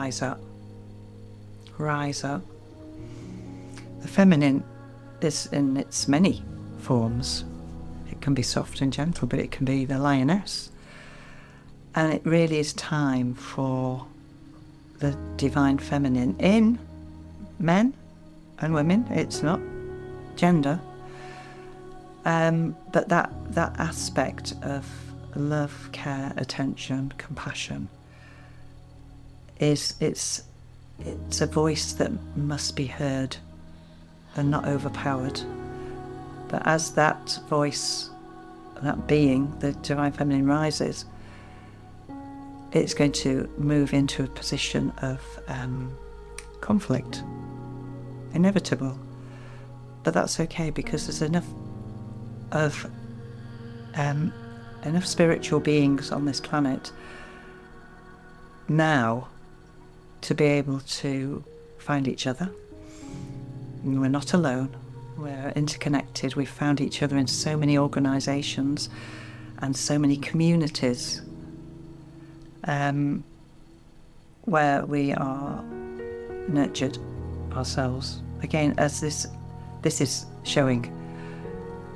rise up. Rise up. The feminine is in its many forms. It can be soft and gentle, but it can be the lioness. And it really is time for the divine feminine in men and women. It's not gender. But that aspect of love, care, attention, compassion it's a voice that must be heard and not overpowered. But as that voice, that being, the divine feminine rises, it's going to move into a position of conflict. Inevitable. But that's okay, because there's enough spiritual beings on this planet now to be able to find each other. We're not alone. We're interconnected. We've found each other in so many organisations and so many communities where we are nurtured ourselves. Again, as this is showing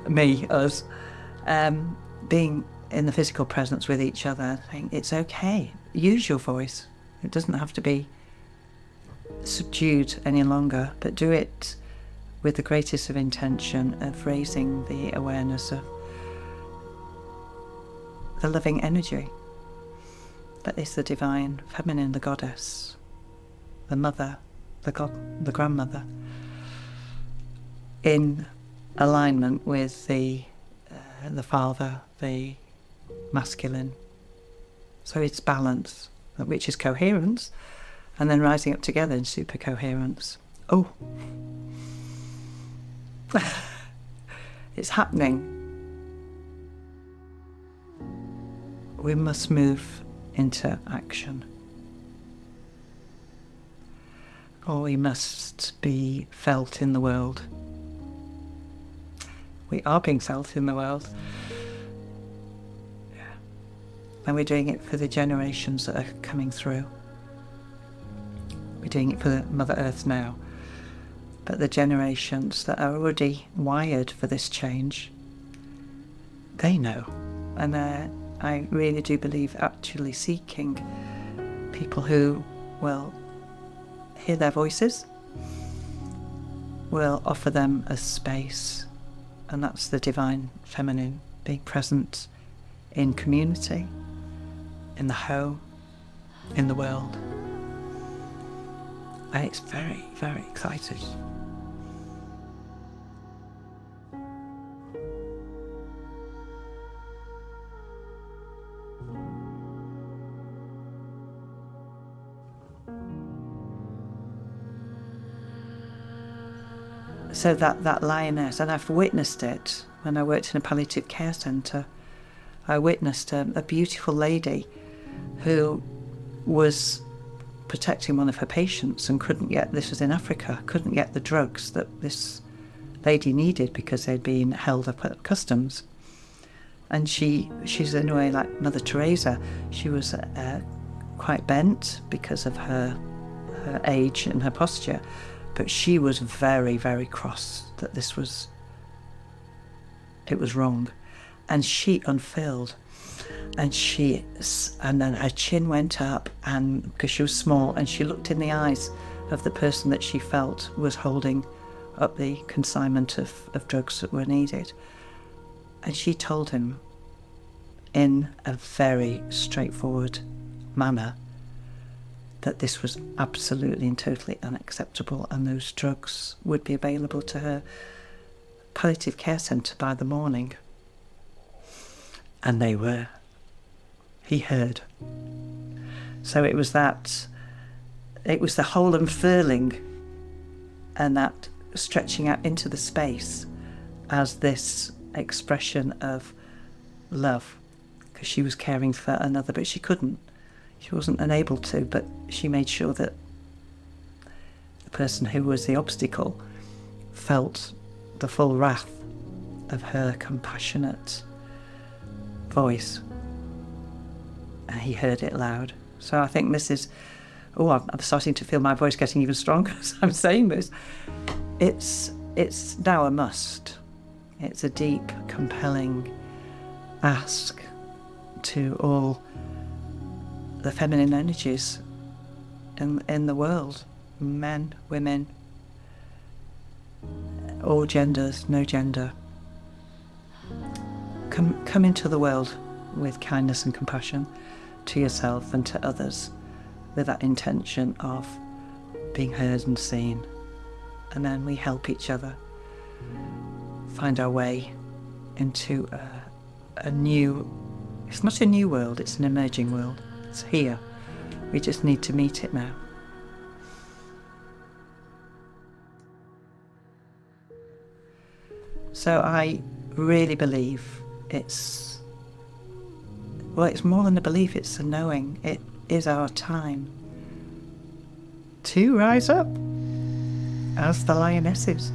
me, us, being in the physical presence with each other, saying it's okay. Use your voice. It doesn't have to be subdued any longer, but do it with the greatest of intention of raising the awareness of the loving energy that is the divine feminine, the goddess, the mother, the grandmother, in alignment with the father, the masculine. So it's balance, which is coherence, and then rising up together in super coherence. Oh, it's happening. We must move into action. Or we must be felt in the world. We are being felt in the world. Yeah. And we're doing it for the generations that are coming through. We're doing it for Mother Earth now. But the generations that are already wired for this change, they know. And I really do believe actually seeking people who will hear their voices, will offer them a space, and that's the divine feminine, being present in community, in the home, in the world. And it's very, very exciting. So that lioness, and I've witnessed it when I worked in a palliative care centre. I witnessed a beautiful lady who was protecting one of her patients and this was in Africa, couldn't get the drugs that this lady needed because they'd been held up at customs. And she's in a way like Mother Teresa. She was quite bent because of her age and her posture. But she was very, very cross that it was wrong. And she unfurled. And then her chin went up, and because she was small, and she looked in the eyes of the person that she felt was holding up the consignment of drugs that were needed. And she told him in a very straightforward manner that this was absolutely and totally unacceptable, and those drugs would be available to her palliative care centre by the morning. And they were. He heard. So it was the whole unfurling and that stretching out into the space as this expression of love, because she was caring for another, but she couldn't. She wasn't unable to, but she made sure that the person who was the obstacle felt the full wrath of her compassionate voice. And he heard it loud. So I think this is oh, I'm starting to feel my voice getting even stronger as I'm saying this. It's now a must. It's a deep, compelling ask to all the feminine energies in the world, men, women, all genders, no gender. Come into the world with kindness and compassion to yourself and to others, with that intention of being heard and seen. And then we help each other find our way into a new, it's not a new world, it's an emerging world. It's here. We just need to meet it now. So I really believe it's more than a belief, it's a knowing. It is our time to rise up as the lionesses.